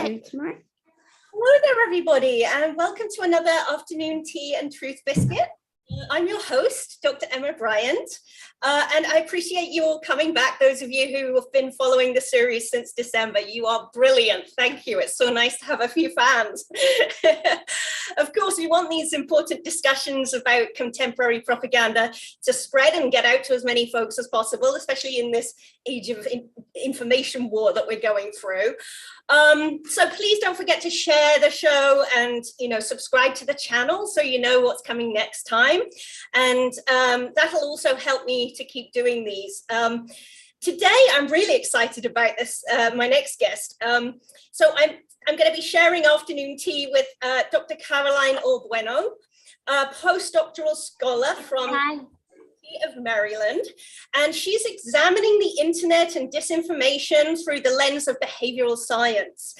you tomorrow. Hello there, everybody, and welcome to another Afternoon Tea and Truth Biscuit. I'm your host, Dr. Emma Briant, and I appreciate you all coming back. Those of you who have been following the series since December, you are brilliant. Thank you. It's so nice to have a few fans. Of course, we want these important discussions about contemporary propaganda to spread and get out to as many folks as possible, especially in this age of information war that we're going through. So please don't forget to share the show and, subscribe to the channel so you know what's coming next time. And that'll also help me to keep doing these. Today, I'm really excited about this, my next guest. So I'm going to be sharing afternoon tea with Dr. Caroline Orr Bueno, a postdoctoral scholar from of Maryland, and she's examining the internet and disinformation through the lens of behavioral science.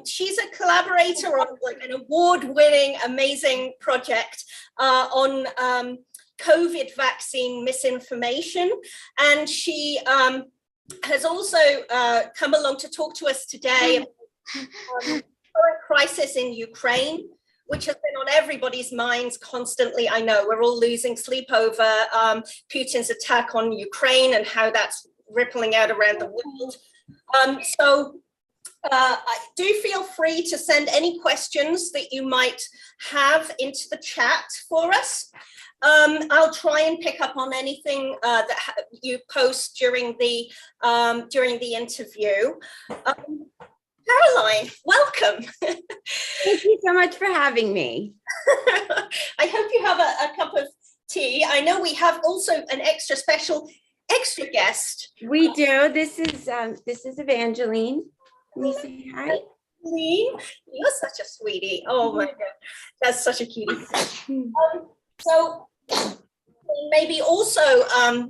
She's a collaborator on an award-winning, amazing project on COVID vaccine misinformation, and she has also come along to talk to us today about the current crisis in Ukraine, which has been on everybody's minds constantly. I know we're all losing sleep over Putin's attack on Ukraine and how that's rippling out around the world. So do feel free to send any questions that you might have into the chat for us. I'll try and pick up on anything that you post during the interview. Caroline, welcome. Thank you so much for having me. I hope you have a cup of tea. I know we have also an extra guest. We do. This is Evangeline. Can you say hi? Evangeline, you're such a sweetie. Oh my God, that's such a cutie. So maybe also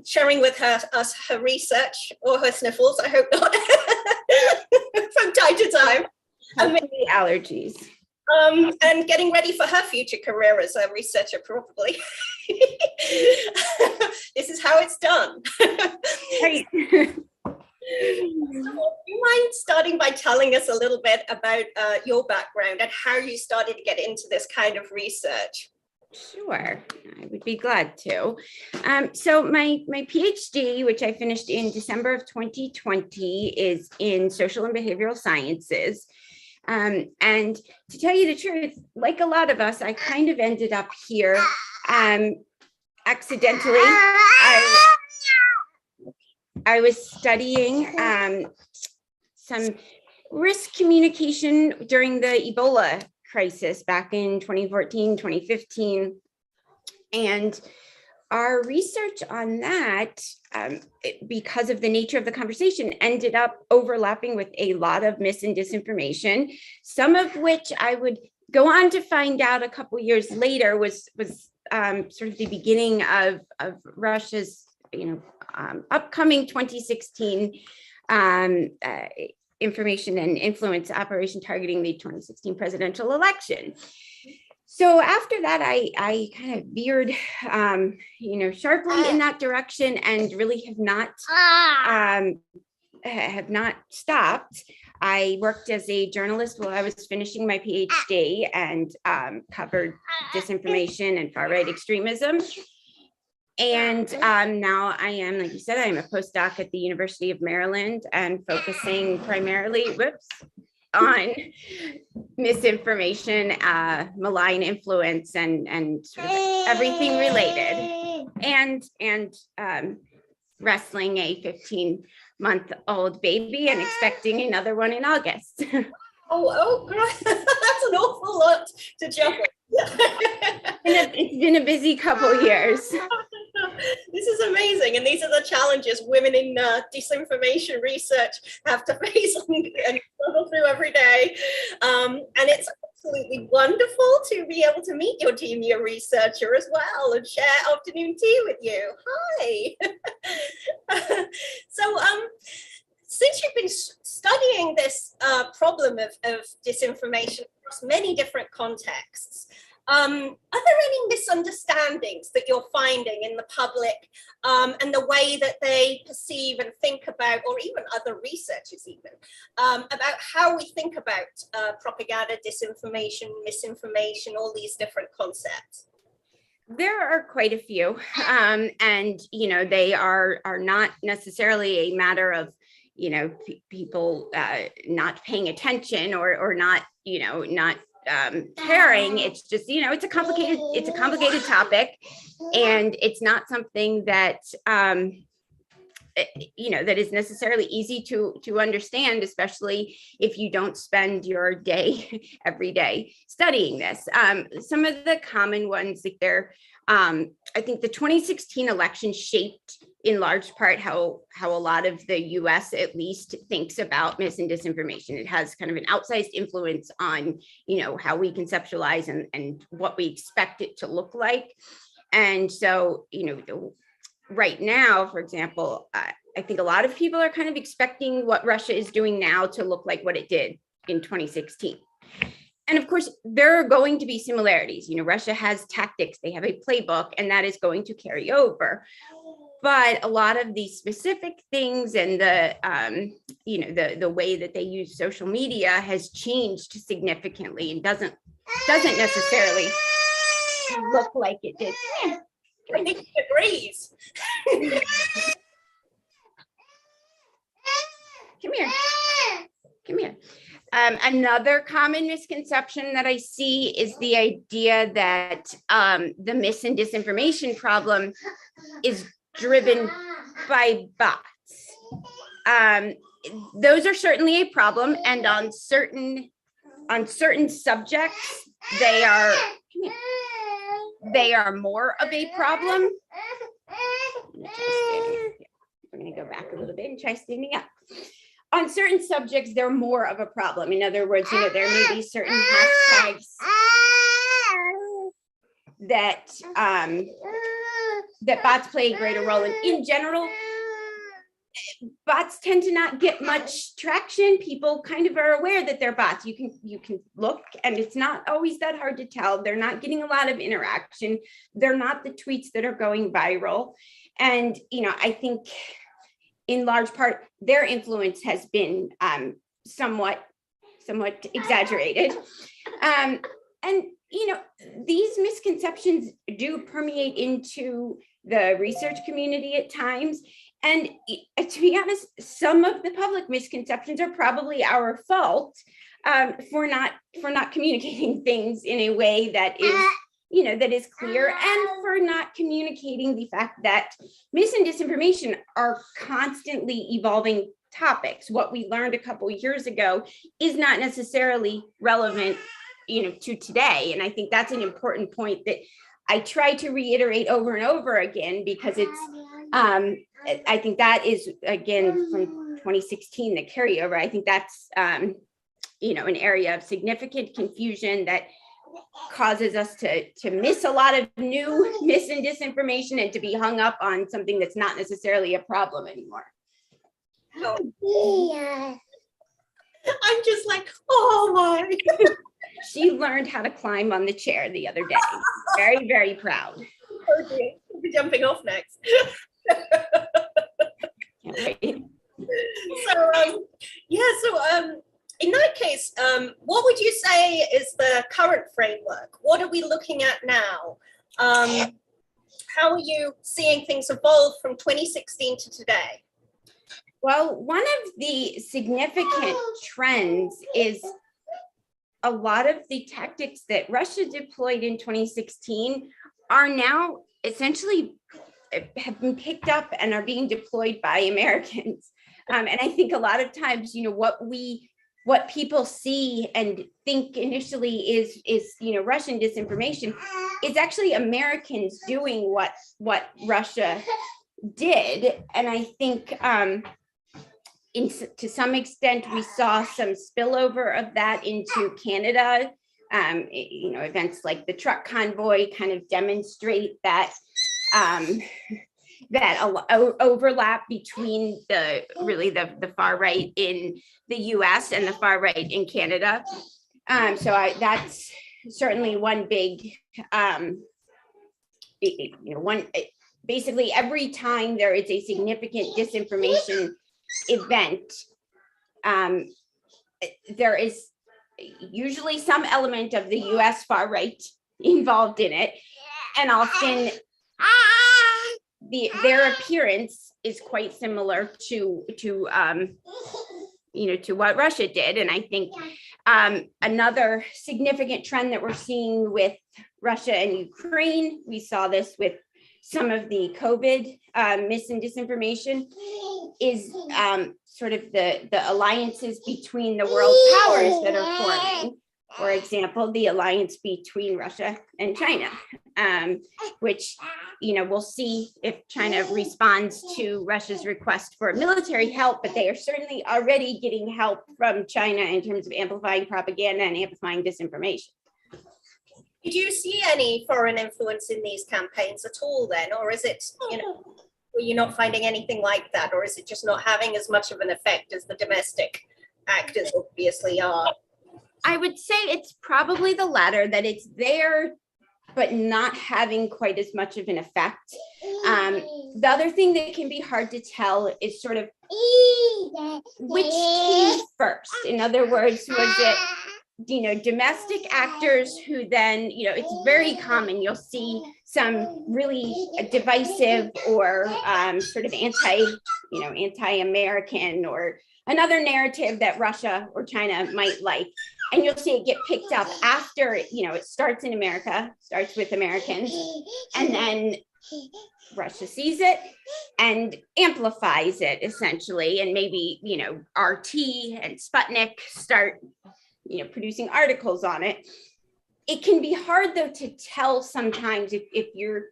sharing with us her research or her sniffles. I hope not. From time to time. Hopefully allergies. And getting ready for her future career as a researcher, probably. This is how it's done. Right. So, do you mind starting by telling us a little bit about your background and how you started to get into this kind of research? Sure, I would be glad to. So my PhD, which I finished in December of 2020, is in social and behavioral sciences. And to tell you the truth, like a lot of us, I kind of ended up here accidentally. I was studying some risk communication during the Ebola crisis back in 2014, 2015. And our research on that, because of the nature of the conversation, ended up overlapping with a lot of mis and disinformation, some of which I would go on to find out a couple years later was sort of the beginning of Russia's, upcoming 2016 information and influence operation targeting the 2016 presidential election. So after that, I kind of veered, sharply in that direction and really have not stopped. I worked as a journalist while I was finishing my PhD and covered disinformation and far-right extremism. And now I am, like you said, I'm a postdoc at the University of Maryland and focusing primarily, on misinformation, malign influence, and sort of everything related, and wrestling a 15-month-old baby and expecting another one in August. Oh, that's an awful lot to juggle. It's been a busy couple years. This is amazing, and these are the challenges women in disinformation research have to face and struggle through every day. And it's absolutely wonderful to be able to meet your junior researcher as well and share afternoon tea with you. Hi. So, since you've been studying this problem of disinformation across many different contexts, Are there any misunderstandings that you're finding in the public and the way that they perceive and think about, or even other researchers even, about how we think about propaganda, disinformation, misinformation, all these different concepts? There are quite a few, and they are not necessarily a matter of people not paying attention or not not caring. It's just it's a complicated topic, and it's not something that that is necessarily easy to understand, especially if you don't spend your day every day studying this. Some of the common ones, like I think the 2016 election shaped in large part how a lot of the US at least thinks about mis and disinformation. It has kind of an outsized influence on how we conceptualize and what we expect it to look like. And so right now, for example, I think a lot of people are kind of expecting what Russia is doing now to look like what it did in 2016. And of course, there are going to be similarities. Russia has tactics, they have a playbook, and that is going to carry over. But a lot of these specific things and the way that they use social media has changed significantly and doesn't necessarily look like it did. I think he agrees. Come here. Another common misconception that I see is the idea that the mis and disinformation problem is driven by bots. Those are certainly a problem, and on certain subjects, they are more of a problem. I'm going to go back a little bit and try standing up. On certain subjects, they're more of a problem. In other words, there may be certain hashtags that bots play a greater role in. In general, bots tend to not get much traction. People kind of are aware that they're bots. You can look, and it's not always that hard to tell. They're not getting a lot of interaction. They're not the tweets that are going viral. And I think in large part, their influence has been somewhat exaggerated. And these misconceptions do permeate into the research community at times. And to be honest, some of the public misconceptions are probably our fault for not communicating things in a way that is that is clear, and for not communicating the fact that mis and disinformation are constantly evolving topics. What we learned a couple of years ago is not necessarily relevant, to today. And I think that's an important point that I try to reiterate over and over again, because it's, I think that is, again, from 2016, the carryover. I think that's, an area of significant confusion that causes us to miss a lot of new mis and disinformation, and to be hung up on something that's not necessarily a problem anymore. Oh. I'm just like, oh my. She learned how to climb on the chair the other day. Very, very proud. Oh dear, we'll be jumping off next. Can't wait. So in that case, what would you say is the current framework? What are we looking at now? How are you seeing things evolve from 2016 to today? Well, one of the significant trends is a lot of the tactics that Russia deployed in 2016 are now essentially have been picked up and are being deployed by Americans. And I think a lot of times, what people see and think initially is Russian disinformation is actually Americans doing what Russia did. And I think to some extent we saw some spillover of that into Canada. Events like the truck convoy kind of demonstrate that overlap between the far right in the US and the far right in Canada. So that's certainly one big, basically every time there is a significant disinformation event, there is usually some element of the US far right involved in it, and often their appearance is quite similar to what Russia did. And I think another significant trend that we're seeing with Russia and Ukraine, we saw this with some of the COVID mis and disinformation, is sort of the alliances between the world powers that are forming. For example, the alliance between Russia and China, which, we'll see if China responds to Russia's request for military help, but they are certainly already getting help from China in terms of amplifying propaganda and amplifying disinformation. Did you see any foreign influence in these campaigns at all then? Or is it, were you not finding anything like that? Or is it just not having as much of an effect as the domestic actors obviously are? I would say it's probably the latter, that it's there, but not having quite as much of an effect. The other thing that can be hard to tell is sort of which came first. In other words, was it, domestic actors who then, it's very common, you'll see some really divisive or sort of anti-American or another narrative that Russia or China might like. And you'll see it get picked up after, it starts in America, starts with Americans, and then Russia sees it and amplifies it essentially. And maybe, RT and Sputnik start, producing articles on it. It can be hard though to tell sometimes if you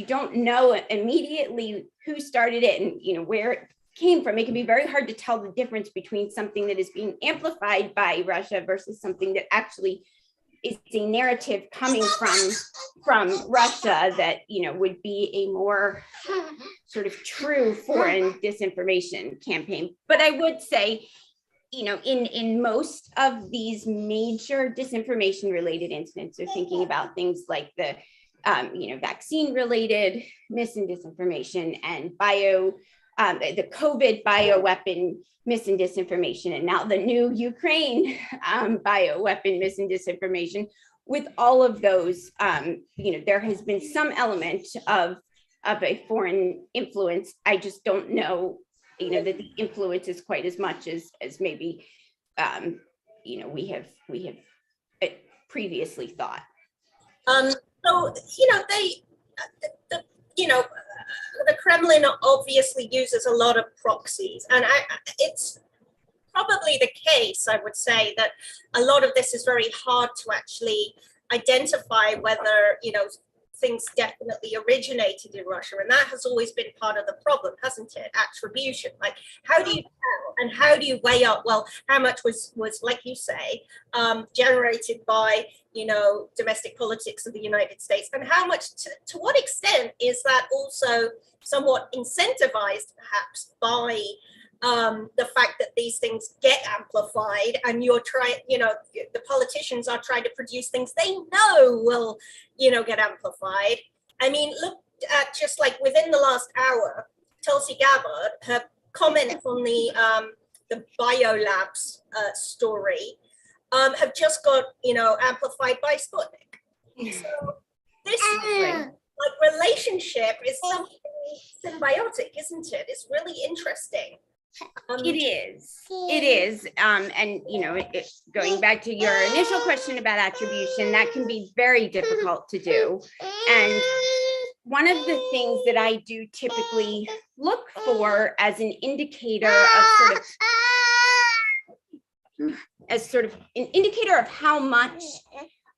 don't know immediately who started it and, where it came from. It can be very hard to tell the difference between something that is being amplified by Russia versus something that actually is a narrative coming from Russia that, would be a more sort of true foreign disinformation campaign. But I would say, in most of these major disinformation related incidents, so thinking about things like the vaccine related mis and disinformation and the COVID bioweapon mis and disinformation, and now the new Ukraine bioweapon mis and disinformation. With all of those, there has been some element of a foreign influence. I just don't know, that the influence is quite as much as maybe, we have previously thought. The Kremlin obviously uses a lot of proxies, and it's probably the case, I would say, that a lot of this is very hard to actually identify whether, things definitely originated in Russia. And that has always been part of the problem, hasn't it? Attribution. Like, how do you tell and how do you weigh up, well, how much was like you say, generated by, domestic politics of the United States, and how much, to what extent is that also somewhat incentivized perhaps by the fact that these things get amplified, and you're trying, the politicians are trying to produce things they know will, get amplified. I mean, look at just like within the last hour, Tulsi Gabbard, her comments on the biolabs story have just got, amplified by Sputnik. So this relationship is something symbiotic, isn't it? It's really interesting. It is. And, going back to your initial question about attribution, that can be very difficult to do. And one of the things that I do typically look for as an indicator of an indicator of how much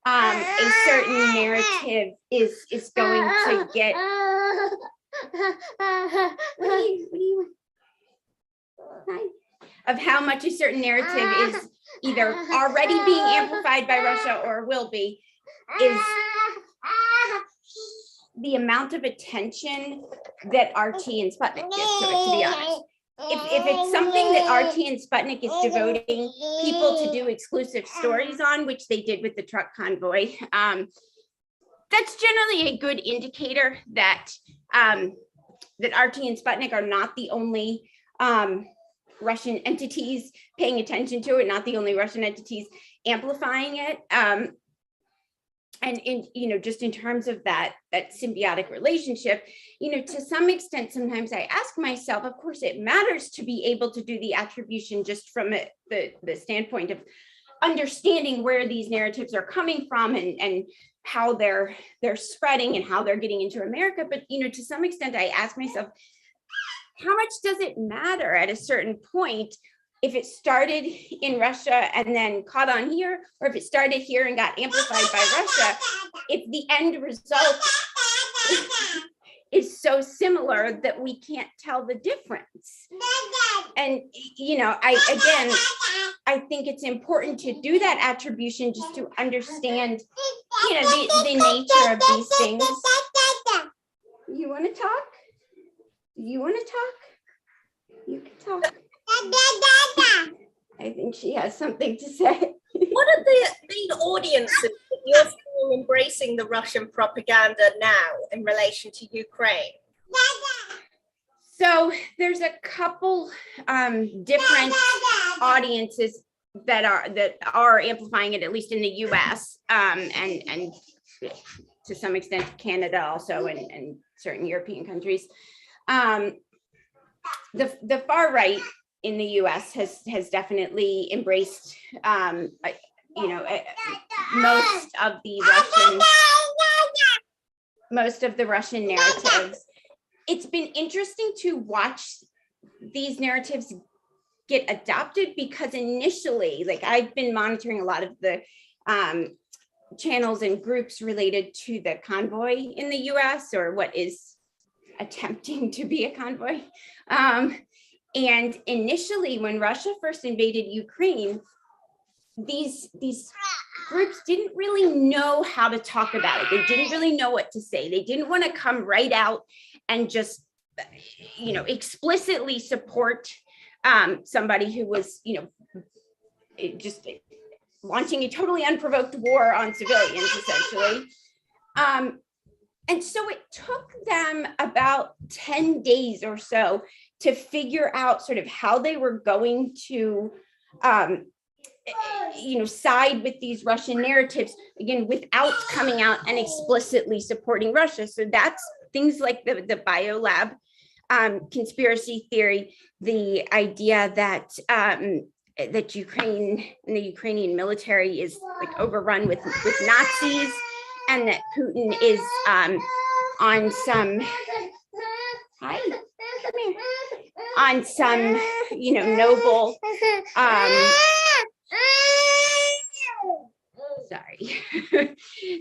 a certain narrative is going to get. Of how much a certain narrative is either already being amplified by Russia or will be, is the amount of attention that RT and Sputnik give to it, to be honest. if it's something that RT and Sputnik is devoting people to do exclusive stories on, which they did with the truck convoy, that's generally a good indicator that that RT and Sputnik are not the only Russian entities paying attention to it, not the only Russian entities amplifying it. And just in terms of that symbiotic relationship, to some extent, sometimes I ask myself, of course, it matters to be able to do the attribution just from the standpoint of understanding where these narratives are coming from and how they're spreading and how they're getting into America. But, to some extent, I ask myself, how much does it matter at a certain point if it started in Russia and then caught on here, or if it started here and got amplified by Russia, if the end result is so similar that we can't tell the difference? And, I think it's important to do that attribution just to understand, the nature of these things. You want to talk? You want to talk? You can talk. I think she has something to say. What are the main audiences that you're seeing embracing the Russian propaganda now in relation to Ukraine? So there's a couple different audiences that are amplifying it, at least in the US, and to some extent Canada also, and certain European countries. The far right in the US has definitely embraced most of the Russian narratives. It's been interesting to watch these narratives get adopted, because initially, I've been monitoring a lot of the channels and groups related to the convoy in the US, or what is attempting to be a convoy. And initially, when Russia first invaded Ukraine, these groups didn't really know how to talk about it. They didn't really know what to say. They didn't want to come right out and just, explicitly support somebody who was, just launching a totally unprovoked war on civilians, essentially. And so it took them about 10 days or so to figure out sort of how they were going to, side with these Russian narratives, again, without coming out and explicitly supporting Russia. So that's things like the biolab conspiracy theory, the idea that that Ukraine and the Ukrainian military is overrun with Nazis, and that Putin is on some noble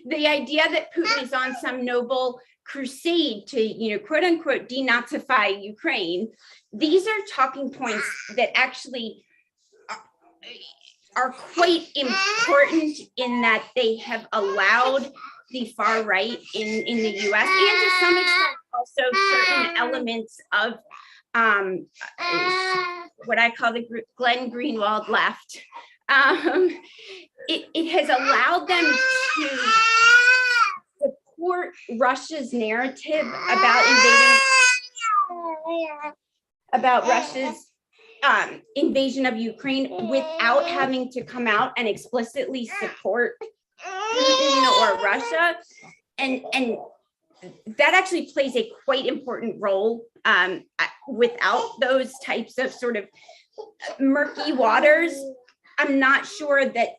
the idea that Putin is on some noble crusade to quote unquote denazify Ukraine. These are talking points that actually are quite important, in that they have allowed the far right in the US, and to some extent also certain elements of what I call the Glenn Greenwald left. It has allowed them to support Russia's narrative about Russia's invasion of Ukraine without having to come out and explicitly support Putin or Russia, and that actually plays a quite important role. Without those types of sort of murky waters, I'm not sure that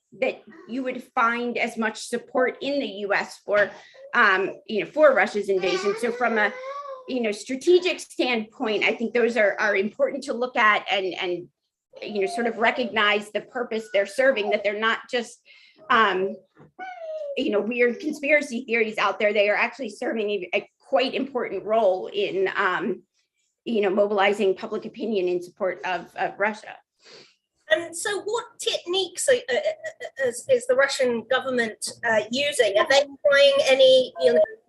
you would find as much support in the US for Russia's invasion. So from a strategic standpoint, I think those are important to look at and sort of recognize the purpose they're serving, that they're not just weird conspiracy theories out there. They are actually serving a quite important role in mobilizing public opinion in support of Russia. And so what techniques is the Russian government using? Are they trying any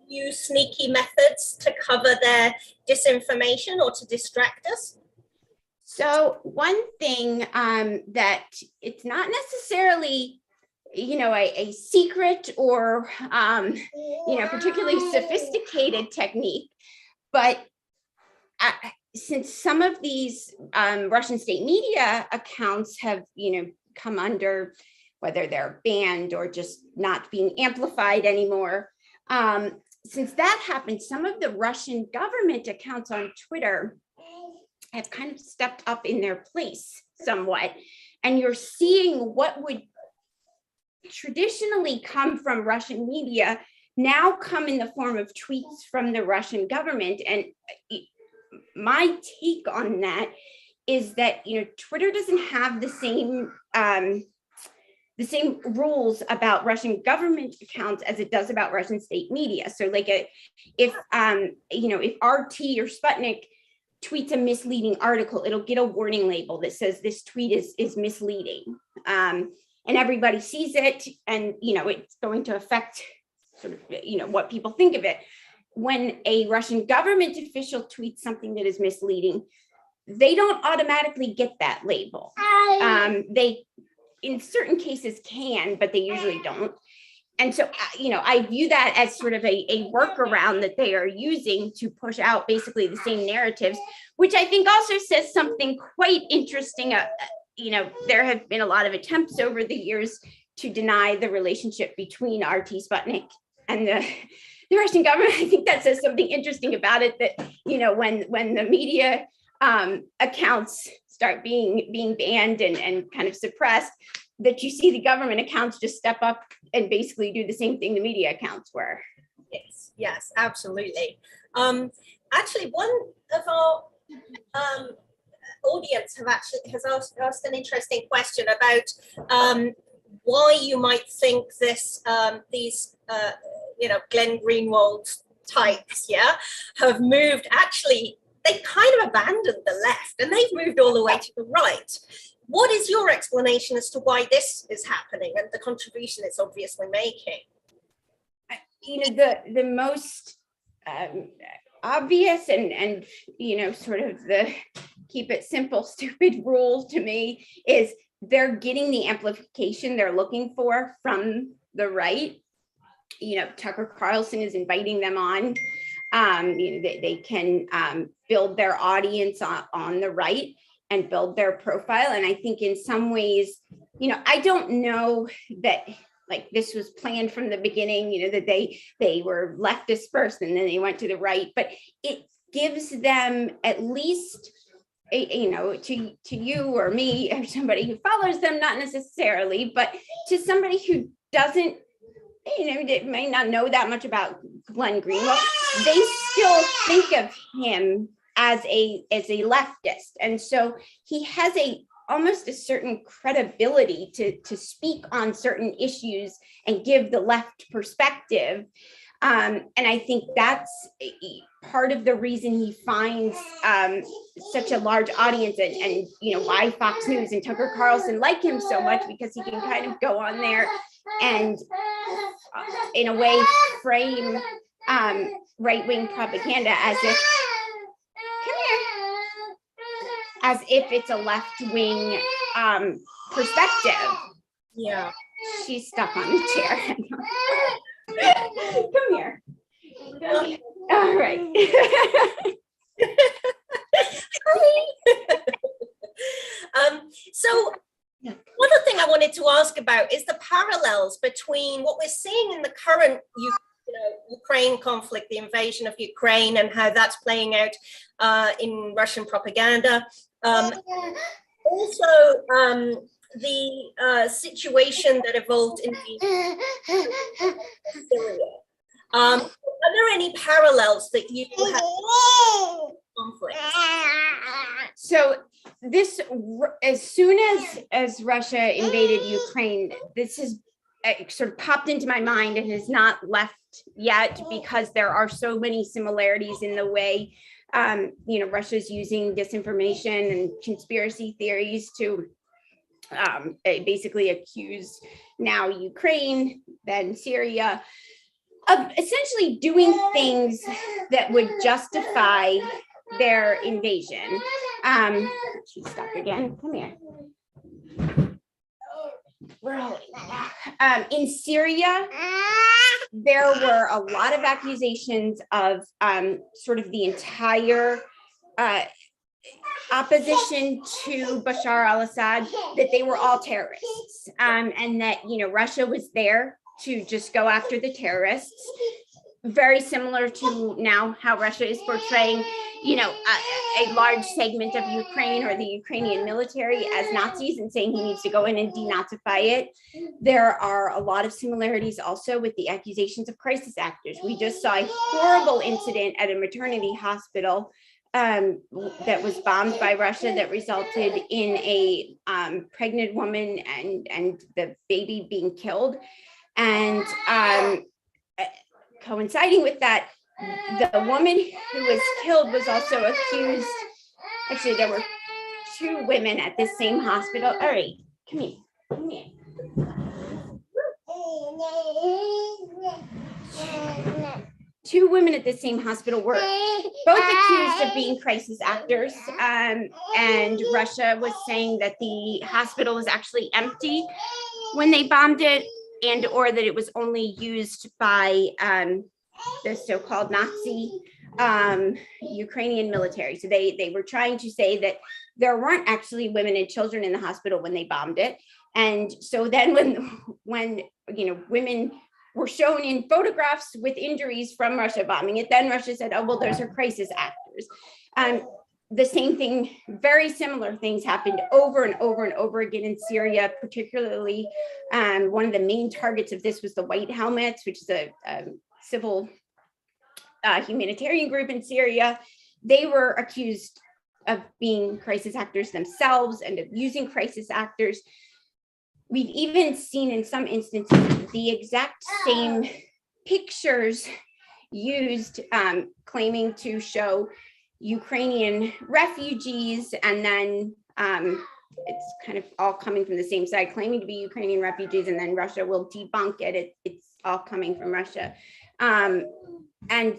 new sneaky methods to cover their disinformation or to distract us? So one thing that it's not necessarily, a secret or, particularly sophisticated technique, but since some of these Russian state media accounts have, come under, whether they're banned or just not being amplified anymore, since that happened, some of the Russian government accounts on Twitter have kind of stepped up in their place somewhat. And you're seeing what would traditionally come from Russian media now come in the form of tweets from the Russian government. And my take on that is that, Twitter doesn't have the same rules about Russian government accounts as it does about Russian state media. So like if RT or Sputnik tweets a misleading article, it'll get a warning label that says this tweet is misleading. And everybody sees it, and it's going to affect sort of what people think of it. When a Russian government official tweets something that is misleading, they don't automatically get that label. They in certain cases can, but they usually don't. And so, I view that as sort of a workaround that they are using to push out basically the same narratives, which I think also says something quite interesting. There have been a lot of attempts over the years to deny the relationship between RT Sputnik and the Russian government. I think that says something interesting about it, that, when the media accounts start being banned and kind of suppressed, that you see the government accounts just step up and basically do the same thing the media accounts were. Yes, absolutely. Actually, one of our audience has asked an interesting question about why you might think these Glenn Greenwald types, have moved. Actually, they kind of abandoned the left and they've moved all the way to the right. What is your explanation as to why this is happening and the contribution it's obviously making? The most obvious and sort of the keep it simple, stupid rule to me is they're getting the amplification they're looking for from the right. Tucker Carlson is inviting them on. They can build their audience on the right and build their profile. And I think in some ways, I don't know that like this was planned from the beginning, that they were leftist first and then they went to the right, but it gives them at least, to you or me or somebody who follows them, not necessarily, but to somebody who doesn't, they may not know that much about Glenn Greenwald, they still think of him as a leftist. And so he has almost a certain credibility to speak on certain issues and give the left perspective. And I think that's part of the reason he finds such a large audience and why Fox News and Tucker Carlson like him so much, because he can kind of go on there and in a way frame right-wing propaganda as if it's a left-wing perspective. Yeah. She's stuck on the chair. Come here. All right. So one other thing I wanted to ask about is the parallels between what we're seeing in the current Ukraine conflict, the invasion of Ukraine, and how that's playing out in Russian propaganda. Also, the situation that evolved in Syria. Are there any parallels that you have conflict? So this, as soon as Russia invaded Ukraine, this has sort of popped into my mind and has not left yet, because there are so many similarities in the way Russia's using disinformation and conspiracy theories to basically accuse now Ukraine, then Syria, of essentially doing things that would justify their invasion. She's stuck again. Come here. In Syria, there were a lot of accusations of sort of the entire opposition to Bashar al-Assad, that they were all terrorists, and that, you know, Russia was there to just go after the terrorists. Very similar to now how Russia is portraying, you know, a large segment of Ukraine or the Ukrainian military as Nazis and saying he needs to go in and denazify it. There are a lot of similarities also with the accusations of crisis actors. We just saw a horrible incident at a maternity hospital that was bombed by Russia that resulted in a pregnant woman and the baby being killed. And coinciding with that, the woman who was killed was also accused. Actually, there were two women at this same hospital. All right, come here. Come here. Two women at the same hospital were both accused of being crisis actors. And Russia was saying that the hospital was actually empty when they bombed it, and or that it was only used by the so-called Nazi Ukrainian military. So they were trying to say that there weren't actually women and children in the hospital when they bombed it. And so then when you know, women were shown in photographs with injuries from Russia bombing it, then Russia said, oh, well, those are crisis actors. The same thing, very similar things happened over and over and over again in Syria, particularly one of the main targets of this was the White Helmets, which is a civil humanitarian group in Syria. They were accused of being crisis actors themselves and of using crisis actors. We've even seen in some instances the exact same pictures used, claiming to show Ukrainian refugees, and then it's kind of all coming from the same side, claiming to be Ukrainian refugees, and then Russia will debunk it. It's all coming from Russia. And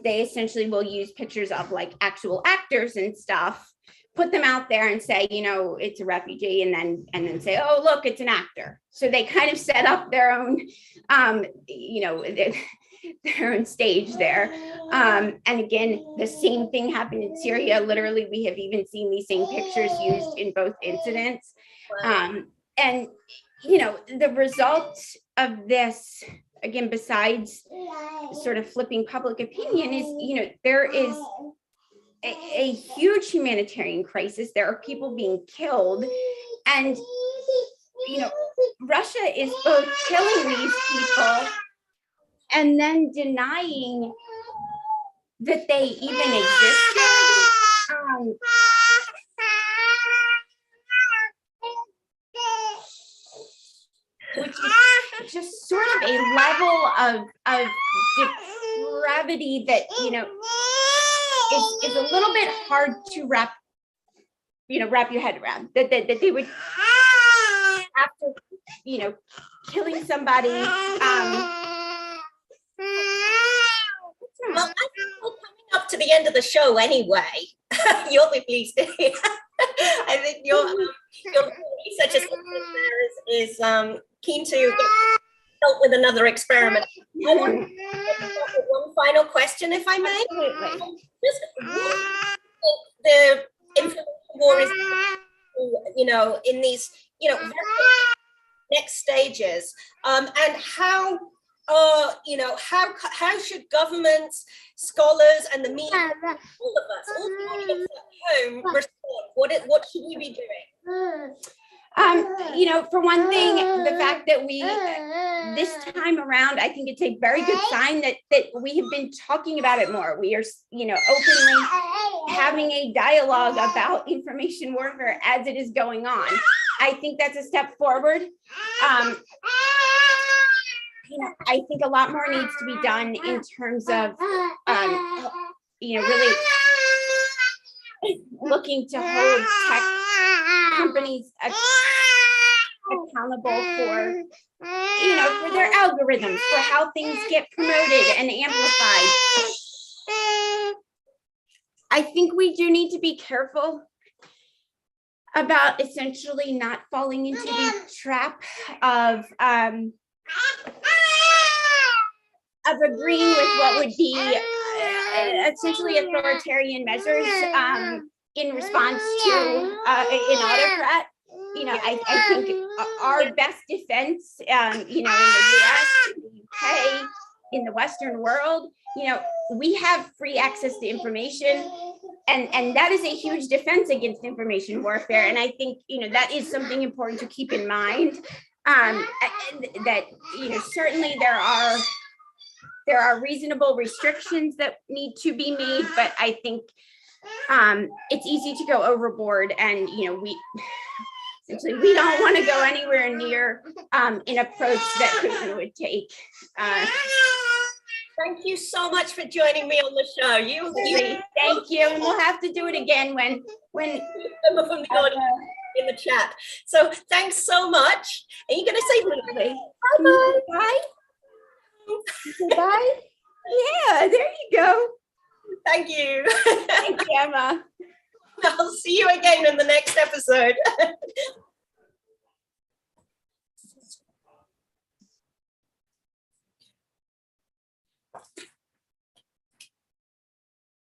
they essentially will use pictures of like actual actors and stuff, put them out there and say, you know, it's a refugee, and then say, oh, look, it's an actor. So they kind of set up their own, you know, their own stage there. And again, the same thing happened in Syria. Literally, we have even seen these same pictures used in both incidents. And, you know, the result of this, again, besides sort of flipping public opinion, is, you know, there is a huge humanitarian crisis. There are people being killed, and, you know, Russia is both killing these people and then denying that they even existed. Which is just sort of a level of depravity that, you know, is a little bit hard to wrap your head around. That they would, after, you know, killing somebody. Well, I think we're coming up to the end of the show anyway. You'll be pleased to hear. I think your research is keen to help with another experiment. I want to start with one final question, if I may. Just the information war is, you know, in these, you know, next stages, and how, you know, how should governments, scholars, and the media, all of us, all the audience at home, respond? What should we be doing? You know, for one thing, the fact that we, this time around, I think it's a very good sign that we have been talking about it more. We are, you know, openly having a dialogue about information warfare as it is going on. I think that's a step forward. You know, I think a lot more needs to be done in terms of, you know, really looking to hold tech companies accountable for, you know, for their algorithms, for how things get promoted and amplified. I think we do need to be careful about essentially not falling into the trap of agreeing with what would be essentially authoritarian measures in response to an autocrat. I think our best defense, in the US, in the UK, in the Western world, we have free access to information. And that is a huge defense against information warfare. And I think, that is something important to keep in mind. That, certainly there are reasonable restrictions that need to be made, but I think it's easy to go overboard, and we don't want to go anywhere near an approach that Putin would take. Thank you so much for joining me on the show. Thank you, and we'll have to do it again when from the audience in the chat. So thanks so much. Are you going to say something? Bye. Bye. Yeah, there you go. Thank you. Thank you, Emma. I'll see you again in the next episode.